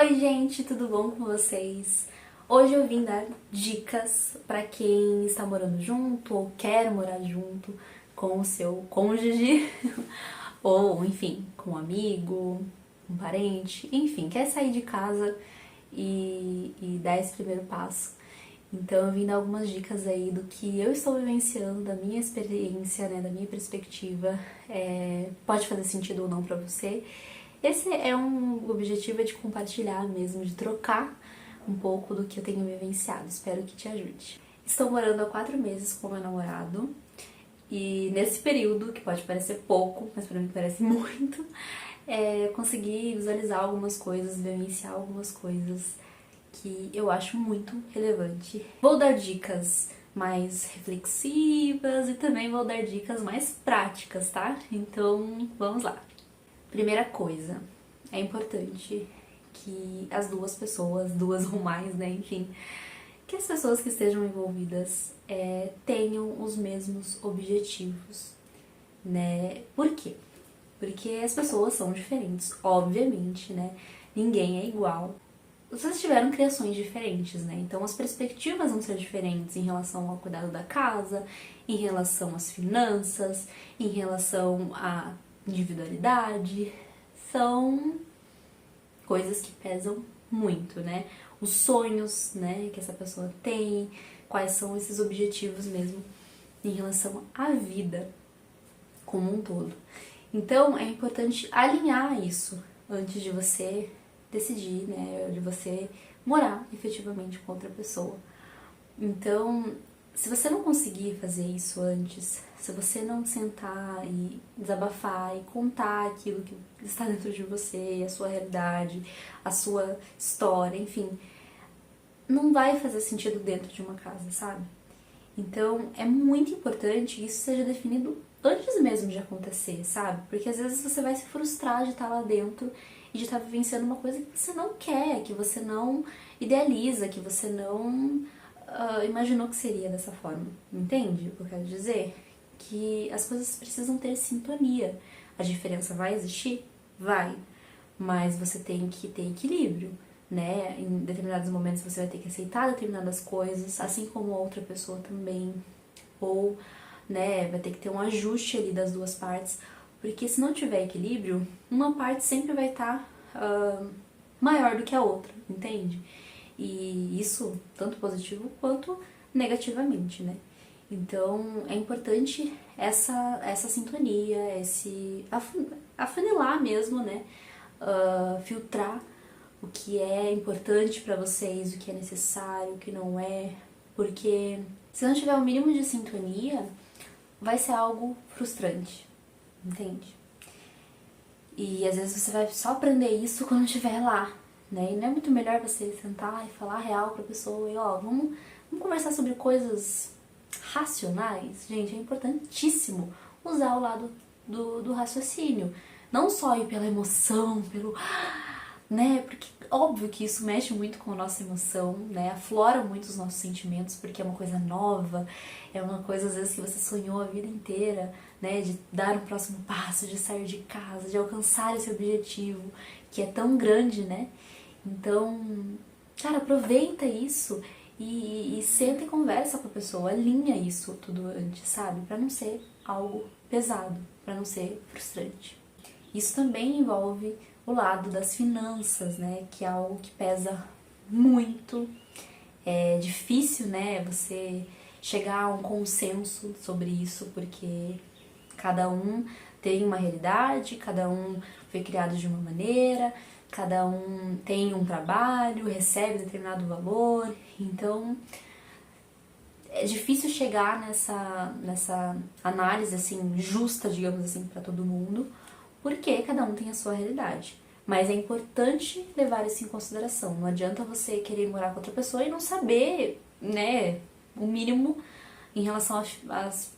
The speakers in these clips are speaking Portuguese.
Oi gente, tudo bom com vocês? Hoje eu vim dar dicas para quem está morando junto ou quer morar junto com o seu cônjuge ou, enfim, com um amigo, um parente, enfim, quer sair de casa e dar esse primeiro passo. Então eu vim dar algumas dicas aí do que eu estou vivenciando, da minha experiência, né, da minha perspectiva. Pode fazer sentido ou não para você. Esse é um objetivo de compartilhar mesmo, de trocar um pouco do que eu tenho vivenciado. Espero que te ajude. Estou morando há 4 meses com meu namorado e nesse período, que pode parecer pouco, mas para mim parece muito, consegui visualizar algumas coisas, vivenciar algumas coisas que eu acho muito relevante. Vou dar dicas mais reflexivas e também vou dar dicas mais práticas, tá? Então, vamos lá. Primeira coisa, é importante que as duas pessoas, duas ou mais, né, enfim, que as pessoas que estejam envolvidas tenham os mesmos objetivos, né? Por quê? Porque as pessoas são diferentes, obviamente, né? Ninguém é igual. Vocês tiveram criações diferentes, né? Então as perspectivas vão ser diferentes em relação ao cuidado da casa, em relação às finanças, em relação à individualidade. São coisas que pesam muito, né? Os sonhos, né, que essa pessoa tem, quais são esses objetivos mesmo em relação à vida como um todo. Então é importante alinhar isso antes de você decidir, né, de você morar efetivamente com outra pessoa. Então, se você não conseguir fazer isso antes, se você não sentar e desabafar e contar aquilo que está dentro de você, a sua realidade, a sua história, enfim, não vai fazer sentido dentro de uma casa, sabe? Então, é muito importante que isso seja definido antes mesmo de acontecer, sabe? Porque às vezes você vai se frustrar de estar lá dentro e de estar vivenciando uma coisa que você não quer, que você não idealiza, que você não imaginou que seria dessa forma. Entende o que eu quero dizer? Que as coisas precisam ter sintonia. A diferença vai existir? Vai. Mas você tem que ter equilíbrio, né? Em determinados momentos você vai ter que aceitar determinadas coisas, assim como a outra pessoa também. Ou, né, vai ter que ter um ajuste ali das duas partes, porque se não tiver equilíbrio, uma parte sempre vai estar maior do que a outra, entende? E isso tanto positivo quanto negativamente, né? Então é importante essa sintonia, esse afunilar mesmo, né? Filtrar o que é importante pra vocês, o que é necessário, o que não é, porque se não tiver o mínimo de sintonia, vai ser algo frustrante, entende? E às vezes você vai só aprender isso quando estiver lá, né? E não é muito melhor você sentar e falar real pra pessoa e ó, vamos conversar sobre coisas racionais? Gente, é importantíssimo usar o lado do raciocínio. Não só ir pela emoção, pelo né? Porque óbvio que isso mexe muito com a nossa emoção, né? Aflora muito os nossos sentimentos, porque é uma coisa nova, é uma coisa às vezes que você sonhou a vida inteira, né? De dar um próximo passo, de sair de casa, de alcançar esse objetivo que é tão grande, né? Então, cara, aproveita isso e senta e conversa com a pessoa, alinha isso tudo antes, sabe? Pra não ser algo pesado, pra não ser frustrante. Isso também envolve o lado das finanças, né, que é algo que pesa muito. É difícil, né, você chegar a um consenso sobre isso, porque cada um tem uma realidade, cada um foi criado de uma maneira, cada um tem um trabalho, recebe determinado valor, então é difícil chegar nessa análise assim justa, digamos assim, para todo mundo, porque cada um tem a sua realidade. Mas é importante levar isso em consideração. Não adianta você querer morar com outra pessoa e não saber, né, o mínimo em relação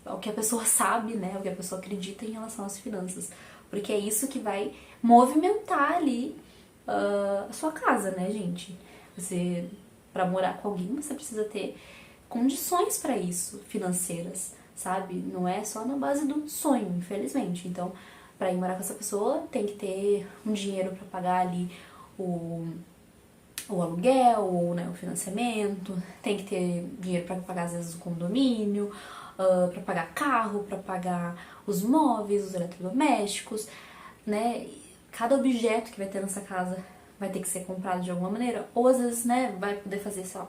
ao que a pessoa sabe, né, o que a pessoa acredita em relação às finanças. Porque é isso que vai movimentar ali a sua casa, né, gente? Você, para morar com alguém, você precisa ter condições para isso, financeiras, sabe? Não é só na base do sonho, infelizmente. Então, para ir morar com essa pessoa, tem que ter um dinheiro para pagar ali o o aluguel, ou né, o financiamento, tem que ter dinheiro para pagar às vezes o condomínio, para pagar carro, para pagar os móveis, os eletrodomésticos, né? Cada objeto que vai ter nessa casa vai ter que ser comprado de alguma maneira, ou às vezes, né, vai poder fazer, sei lá,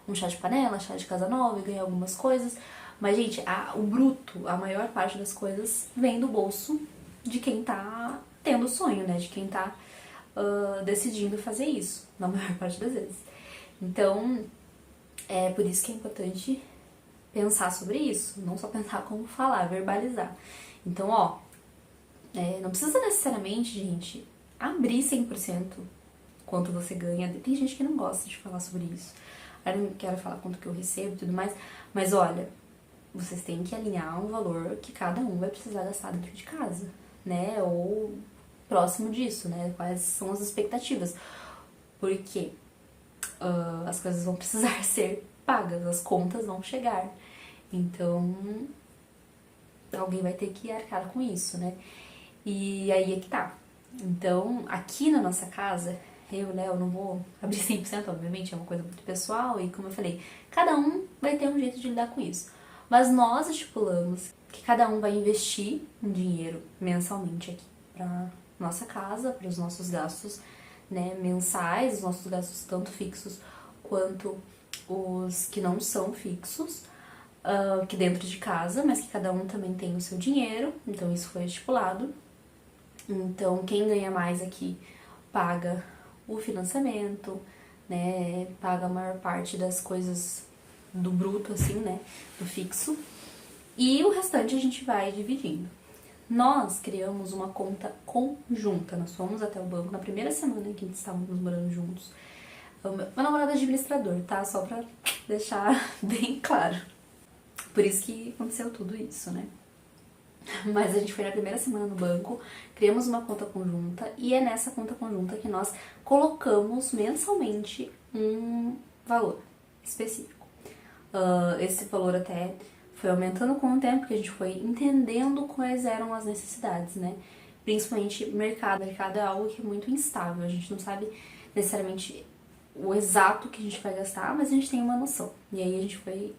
um chá de panela, chá de casa nova e ganhar algumas coisas. Mas, gente, o bruto, a maior parte das coisas vem do bolso de quem tá tendo o sonho, né? De quem tá decidindo fazer isso, na maior parte das vezes. Então, é por isso que é importante pensar sobre isso, não só pensar como falar, verbalizar. Então, ó, não precisa necessariamente, gente, abrir 100% quanto você ganha. Tem gente que não gosta de falar sobre isso. Eu não quero falar quanto que eu recebo e tudo mais, mas olha, vocês têm que alinhar um valor que cada um vai precisar gastar dentro de casa, né? Ou próximo disso, né? Quais são as expectativas. Porque as coisas vão precisar ser pagas, as contas vão chegar. Então, alguém vai ter que arcar com isso, né? E aí é que tá. Então, aqui na nossa casa, eu, Léo, não vou abrir 100%, obviamente, é uma coisa muito pessoal, e como eu falei, cada um vai ter um jeito de lidar com isso. Mas nós estipulamos que cada um vai investir um dinheiro mensalmente aqui pra nossa casa, para os nossos gastos, né, mensais, os nossos gastos tanto fixos quanto os que não são fixos, que dentro de casa, mas que cada um também tem o seu dinheiro, então isso foi estipulado. Então, quem ganha mais aqui paga o financiamento, né, paga a maior parte das coisas do bruto, assim, né, do fixo, e o restante a gente vai dividindo. Nós criamos uma conta conjunta, nós fomos até o banco na primeira semana que estávamos morando juntos. Meu namorado é administrador, tá? Só pra deixar bem claro. Por isso que aconteceu tudo isso, né? Mas a gente foi na primeira semana no banco, criamos uma conta conjunta e é nessa conta conjunta que nós colocamos mensalmente um valor específico. Esse valor até foi aumentando com o tempo, que a gente foi entendendo quais eram as necessidades, né? Principalmente mercado. O mercado é algo que é muito instável, a gente não sabe necessariamente o exato que a gente vai gastar, mas a gente tem uma noção. E aí a gente foi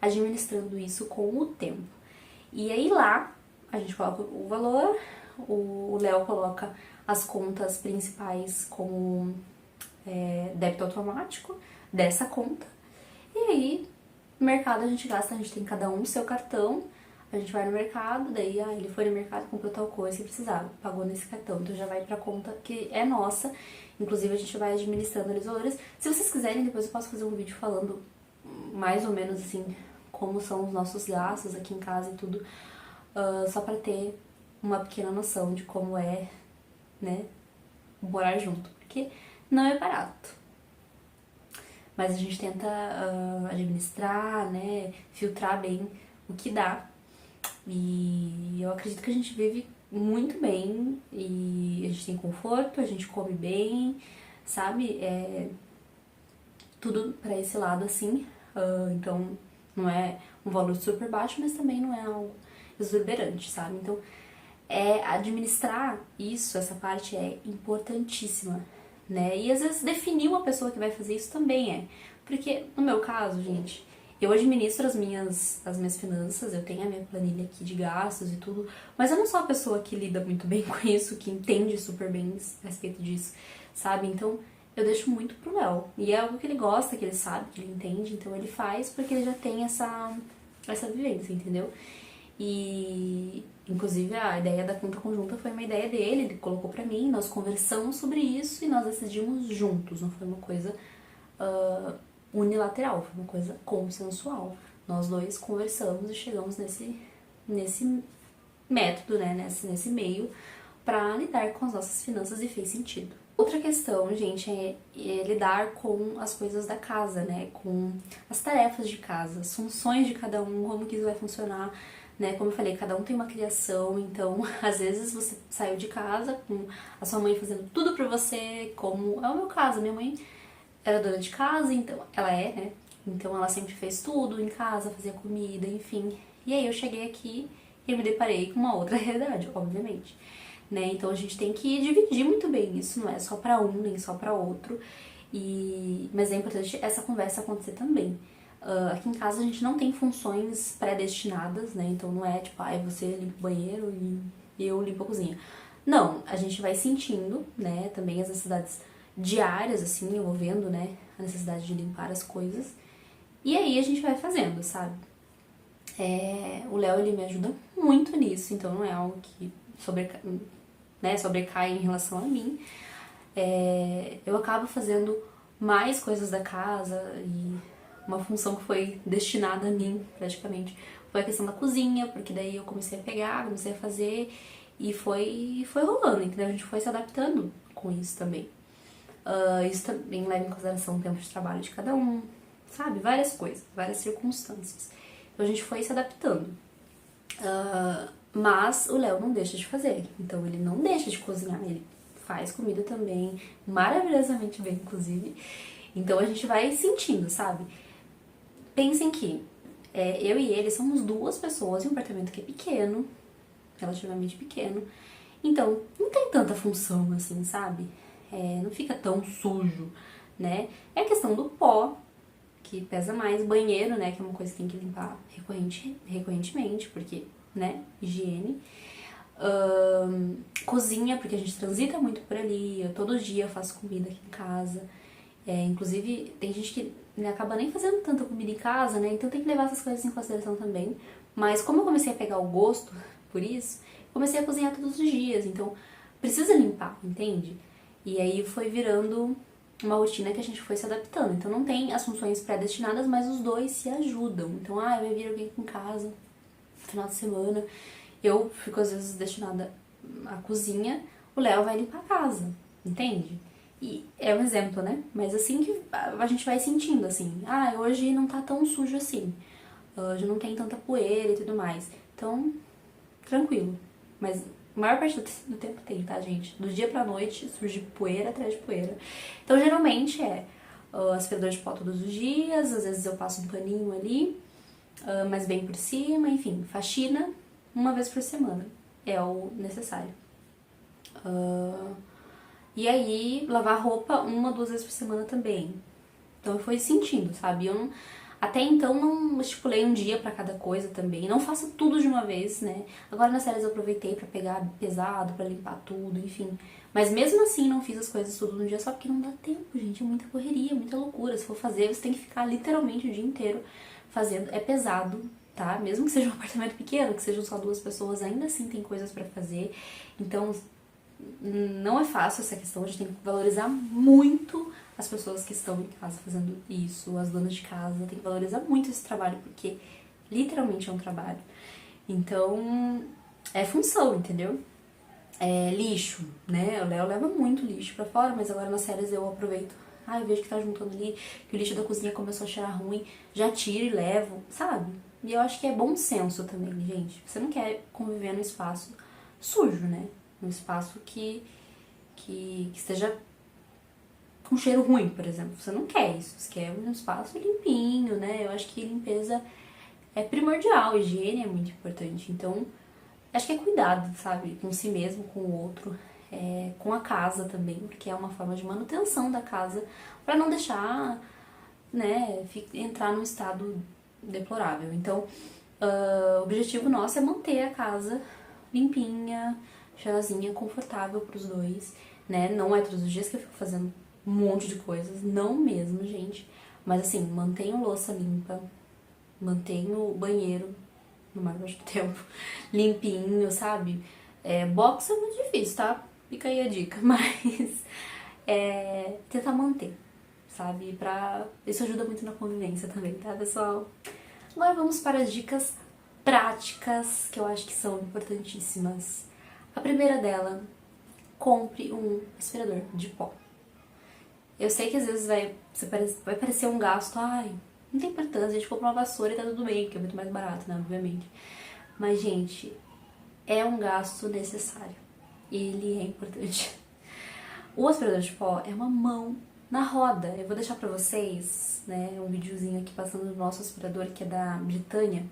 administrando isso com o tempo. E aí lá a gente coloca o valor, o Léo coloca as contas principais como débito automático dessa conta. E aí, no mercado a gente gasta, a gente tem cada um o seu cartão, a gente vai no mercado, daí ele foi no mercado, comprou tal coisa que precisava, pagou nesse cartão, então já vai pra conta que é nossa, inclusive a gente vai administrando os valores. Se vocês quiserem, depois eu posso fazer um vídeo falando mais ou menos assim, como são os nossos gastos aqui em casa e tudo, só pra ter uma pequena noção de como é, né, morar junto, porque não é barato. Mas a gente tenta administrar, né, filtrar bem o que dá. E eu acredito que a gente vive muito bem e a gente tem conforto, a gente come bem, sabe? Tudo pra esse lado assim. Então não é um valor super baixo, mas também não é algo exuberante, sabe? Então administrar isso, essa parte é importantíssima, né? E às vezes definir uma pessoa que vai fazer isso também porque no meu caso, gente, eu administro as minhas finanças, eu tenho a minha planilha aqui de gastos e tudo, mas eu não sou uma pessoa que lida muito bem com isso, que entende super bem a respeito disso, sabe? Então eu deixo muito pro Léo, e é algo que ele gosta, que ele sabe, que ele entende, então ele faz porque ele já tem essa vivência, entendeu? E inclusive a ideia da conta conjunta foi uma ideia dele, ele colocou pra mim, nós conversamos sobre isso e nós decidimos juntos, não foi uma coisa unilateral, foi uma coisa consensual. Nós dois conversamos e chegamos nesse método, né, nesse meio pra lidar com as nossas finanças e fez sentido. Outra questão, gente, é lidar com as coisas da casa, né, com as tarefas de casa, as funções de cada um, como que isso vai funcionar, né, como eu falei, cada um tem uma criação, então às vezes você saiu de casa com a sua mãe fazendo tudo pra você, como é o meu caso, minha mãe era dona de casa, então ela né, então ela sempre fez tudo em casa, fazia comida, enfim, e aí eu cheguei aqui e eu me deparei com uma outra realidade, obviamente. Né? Então a gente tem que dividir muito bem isso, não é só pra um nem só pra outro. Mas é importante essa conversa acontecer também. Aqui em casa a gente não tem funções pré-destinadas, né? Então não é tipo, você limpa o banheiro e eu limpo a cozinha. Não, a gente vai sentindo, né, também as necessidades diárias, assim, eu vou vendo, né, a necessidade de limpar as coisas. E aí a gente vai fazendo, sabe? O Léo, ele me ajuda muito nisso, então não é algo que sobrecai em relação a mim. Eu acabo fazendo mais coisas da casa e uma função que foi destinada a mim, praticamente, foi a questão da cozinha, porque daí eu comecei a pegar, comecei a fazer e foi rolando, entendeu? A gente foi se adaptando com isso também. Isso também leva em consideração o tempo de trabalho de cada um, sabe? Várias coisas, várias circunstâncias. Então a gente foi se adaptando. Mas o Léo não deixa de fazer, então ele não deixa de cozinhar, ele faz comida também, maravilhosamente bem, inclusive. Então a gente vai sentindo, sabe? Pensem que eu e ele somos duas pessoas em um apartamento que é pequeno, relativamente pequeno, então não tem tanta função assim, sabe? Não fica tão sujo, né? É a questão do pó, que pesa mais, banheiro, né, que é uma coisa que tem que limpar recorrentemente, porque, né, higiene. Cozinha, porque a gente transita muito por ali, todo dia eu faço comida aqui em casa. Inclusive, tem gente que acaba nem fazendo tanta comida em casa, né, então tem que levar essas coisas em consideração também. Mas como eu comecei a pegar o gosto por isso, comecei a cozinhar todos os dias, então precisa limpar, entende? E aí foi virando uma rotina que a gente foi se adaptando. Então não tem as funções pré-destinadas, mas os dois se ajudam. Então, vai vir alguém aqui em casa no final de semana, eu fico às vezes destinada à cozinha, o Léo vai limpar a casa, entende? E é um exemplo, né? Mas assim que a gente vai sentindo, assim, hoje não tá tão sujo assim, hoje não tem tanta poeira e tudo mais. Então, tranquilo. Mas a maior parte do tempo tem, tá, gente? Do dia pra noite surge poeira atrás de poeira. Então, geralmente aspirador de pó todos os dias, às vezes eu passo um paninho ali, mas bem por cima, enfim, faxina uma vez por semana é o necessário. E aí, lavar roupa uma, duas vezes por semana também. Então eu fui sentindo, sabe? Até então não estipulei um dia pra cada coisa também. Não faço tudo de uma vez, né? Agora nas férias eu aproveitei pra pegar pesado, pra limpar tudo, enfim. Mas mesmo assim não fiz as coisas tudo num dia só porque não dá tempo, gente. É muita correria, muita loucura. Se for fazer, você tem que ficar literalmente o dia inteiro fazendo. É pesado, tá? Mesmo que seja um apartamento pequeno, que sejam só duas pessoas, ainda assim tem coisas pra fazer. Então não é fácil essa questão, a gente tem que valorizar muito as pessoas que estão em casa fazendo isso, as donas de casa, tem que valorizar muito esse trabalho, porque literalmente é um trabalho. Então, é função, entendeu? Lixo, né? O Léo leva muito lixo pra fora, mas agora nas férias eu aproveito. Eu vejo que tá juntando ali, que o lixo da cozinha começou a cheirar ruim, já tiro e levo, sabe? E eu acho que é bom senso também, gente. Você não quer conviver num espaço sujo, né? Um espaço que esteja com cheiro ruim, por exemplo. Você não quer isso, você quer um espaço limpinho, né? Eu acho que limpeza é primordial, higiene é muito importante. Então, acho que é cuidado, sabe? Com si mesmo, com o outro, com a casa também, porque é uma forma de manutenção da casa, pra não deixar, né, entrar num estado deplorável. Então, o objetivo nosso é manter a casa limpinha, cheirosinha, confortável pros dois, né? Não é todos os dias que eu fico fazendo um monte de coisas, não mesmo, gente. Mas assim, mantenho louça limpa, mantenho o banheiro, no maior parte do tempo, limpinho, sabe? Box é muito difícil, tá? Fica aí a dica, mas tentar manter, sabe? Isso ajuda muito na convivência também, tá, pessoal? Agora vamos para as dicas práticas que eu acho que são importantíssimas. A primeira dela, compre um aspirador de pó. Eu sei que às vezes vai parecer um gasto, não tem importância, a gente compra uma vassoura e tá tudo bem, porque é muito mais barato, né, obviamente. Mas, gente, é um gasto necessário. Ele é importante. O aspirador de pó é uma mão na roda. Eu vou deixar pra vocês, né, um videozinho aqui passando do nosso aspirador, que é da Britânia.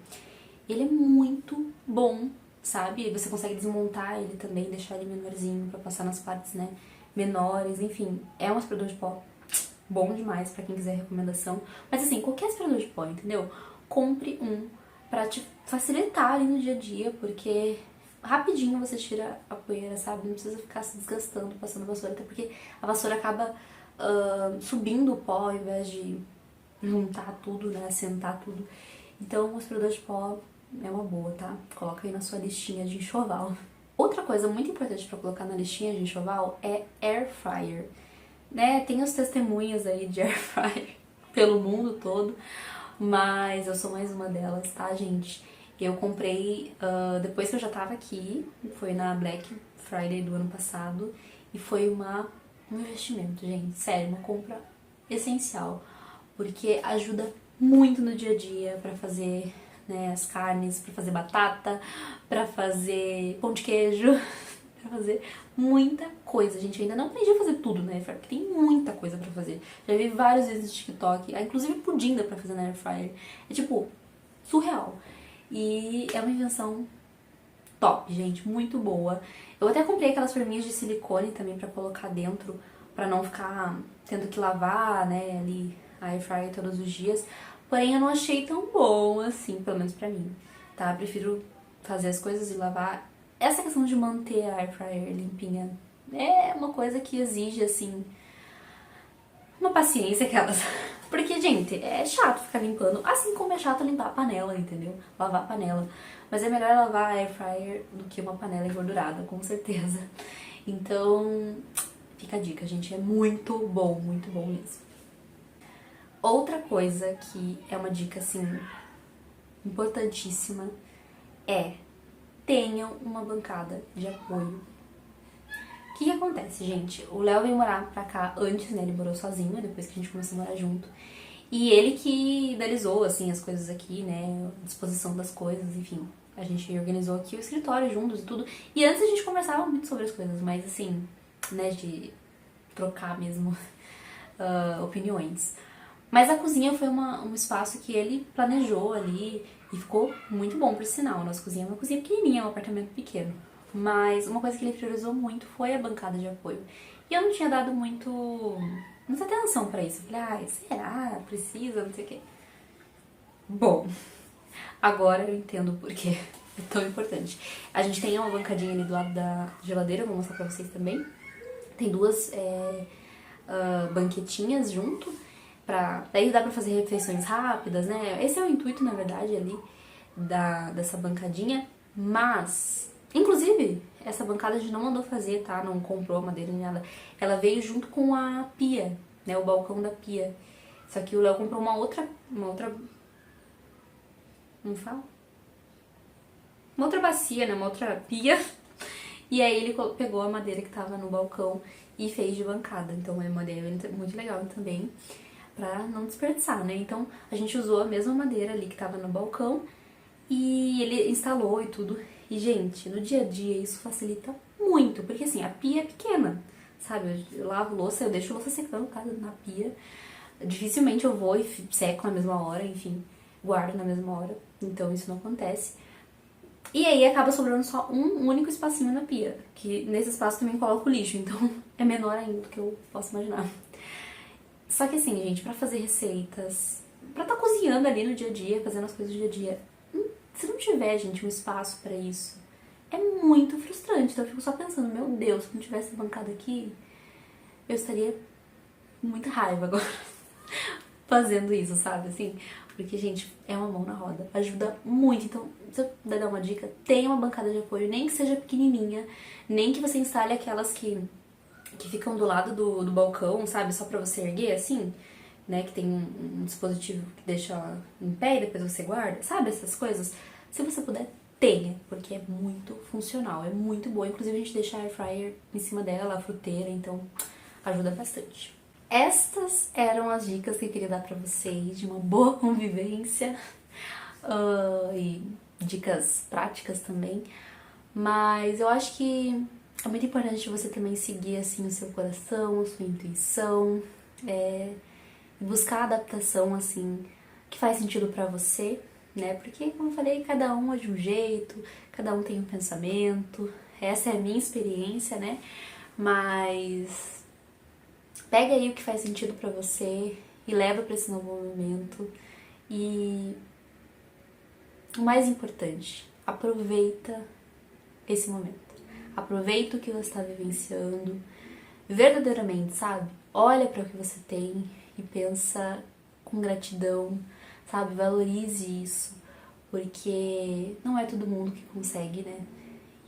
Ele é muito bom, sabe? Você consegue desmontar ele também, deixar ele menorzinho pra passar nas partes, né, menores, enfim. É um aspirador de pó bom demais pra quem quiser recomendação. Mas assim, qualquer aspirador de pó, entendeu? Compre um pra te facilitar ali no dia a dia, porque rapidinho você tira a poeira, sabe? Não precisa ficar se desgastando passando vassoura, até porque a vassoura acaba subindo o pó ao invés de juntar tudo, né? Assentar tudo. Então, o aspirador de pó é uma boa, tá? Coloca aí na sua listinha de enxoval. Outra coisa muito importante pra colocar na listinha de enxoval é air fryer. Né? Tem os testemunhas aí de air fryer pelo mundo todo, mas eu sou mais uma delas, tá, gente? Eu comprei depois que eu já tava aqui, foi na Black Friday do ano passado, e foi um investimento, gente, sério, uma compra essencial, porque ajuda muito no dia a dia pra fazer, né, as carnes, pra fazer batata, pra fazer pão de queijo, pra fazer muita coisa. Gente, eu ainda não aprendi a fazer tudo na Airfryer, porque tem muita coisa pra fazer. Já vi vários vídeos no TikTok, inclusive pudim dá pra fazer na Airfryer. É tipo, surreal. E é uma invenção top, gente, muito boa. Eu até comprei aquelas forminhas de silicone também pra colocar dentro, pra não ficar tendo que lavar, né, ali a Airfryer todos os dias. Porém, eu não achei tão bom assim, pelo menos pra mim, tá? Eu prefiro fazer as coisas e lavar. Essa questão de manter a air fryer limpinha é uma coisa que exige, assim, uma paciência aquelas. Porque, gente, é chato ficar limpando, assim como é chato limpar a panela, entendeu? Lavar a panela. Mas é melhor lavar a air fryer do que uma panela engordurada, com certeza. Então, fica a dica, gente, é muito bom mesmo. Outra coisa que é uma dica, assim, importantíssima é tenham uma bancada de apoio. O que acontece, gente? O Léo veio morar pra cá antes, né? Ele morou sozinho, depois que a gente começou a morar junto. E ele que idealizou, assim, as coisas aqui, né? A disposição das coisas, enfim. A gente organizou aqui o escritório juntos e tudo. E antes a gente conversava muito sobre as coisas, mas assim, né? De trocar mesmo opiniões. Mas a cozinha foi um espaço que ele planejou ali e ficou muito bom, por sinal. Nossa cozinha é uma cozinha pequenininha, é um apartamento pequeno. Mas uma coisa que ele priorizou muito foi a bancada de apoio. E eu não tinha dado muita atenção pra isso. Eu falei, será? Precisa? Não sei o quê. Bom, agora eu entendo o porquê é tão importante. A gente tem uma bancadinha ali do lado da geladeira, eu vou mostrar pra vocês também. Tem duas banquetinhas junto. Daí dá pra fazer refeições rápidas, né? Esse é o intuito, na verdade, ali dessa bancadinha. Mas, inclusive, essa bancada a gente não mandou fazer, tá? Não comprou a madeira nem nada. Ela veio junto com a pia, né? O balcão da pia. Só que o Léo comprou uma outra... Como fala? Uma outra bacia, né? Uma outra pia. E aí ele pegou a madeira que tava no balcão e fez de bancada. Então é uma madeira muito legal também, pra não desperdiçar, né? Então a gente usou a mesma madeira ali que tava no balcão e ele instalou e tudo. E, gente, no dia a dia isso facilita muito, porque assim, a pia é pequena, sabe? Eu lavo louça, eu deixo a louça secando, tá? Na pia. Dificilmente eu vou e seco na mesma hora, enfim, guardo na mesma hora. Então isso não acontece. E aí acaba sobrando só um único espacinho na pia, que nesse espaço também coloco o lixo, então é menor ainda do que eu posso imaginar. Só que assim, gente, pra fazer receitas, pra estar cozinhando ali no dia a dia, fazendo as coisas do dia a dia, se não tiver, gente, um espaço pra isso, é muito frustrante. Então eu fico só pensando, meu Deus, se não tivesse bancada aqui, eu estaria com muita raiva agora fazendo isso, sabe, assim? Porque, gente, é uma mão na roda, ajuda muito. Então, se eu puder dar uma dica, tenha uma bancada de apoio, nem que seja pequenininha, nem que você instale aquelas que ficam do lado do balcão, sabe, só pra você erguer, assim, né, que tem um dispositivo que deixa ela em pé e depois você guarda, sabe, essas coisas. Se você puder, tenha, porque é muito funcional, é muito boa. Inclusive, a gente deixa a air fryer em cima dela, a fruteira, então ajuda bastante. Estas eram as dicas que eu queria dar pra vocês de uma boa convivência e dicas práticas também. Mas eu acho que é muito importante você também seguir assim o seu coração, a sua intuição, buscar a adaptação assim que faz sentido pra você, né? Porque, como eu falei, cada um é de um jeito, cada um tem um pensamento. Essa é a minha experiência, né? Mas Pega aí o que faz sentido pra você e leva pra esse novo momento. E o mais importante, aproveita esse momento. Aproveita o que você está vivenciando verdadeiramente, sabe? Olha para o que você tem e pensa com gratidão, sabe? Valorize isso, porque não é todo mundo que consegue, né?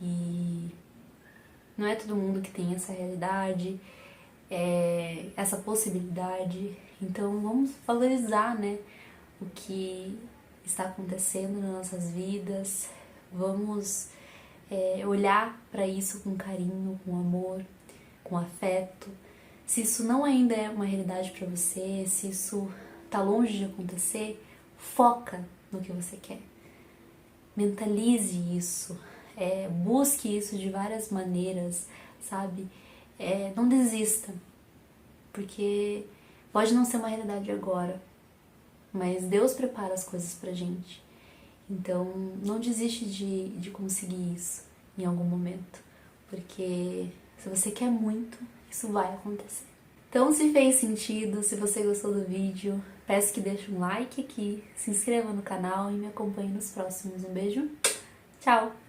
E não é todo mundo que tem essa realidade, essa possibilidade. Então vamos valorizar, né? O que está acontecendo nas nossas vidas. Vamos olhar para isso com carinho, com amor, com afeto. Se isso não ainda é uma realidade para você, se isso tá longe de acontecer, foca no que você quer. Mentalize isso, busque isso de várias maneiras, sabe? Não desista, porque pode não ser uma realidade agora, mas Deus prepara as coisas pra gente. Então, não desiste de conseguir isso em algum momento, porque se você quer muito, isso vai acontecer. Então, se fez sentido, se você gostou do vídeo, peço que deixe um like aqui, se inscreva no canal e me acompanhe nos próximos. Um beijo, tchau!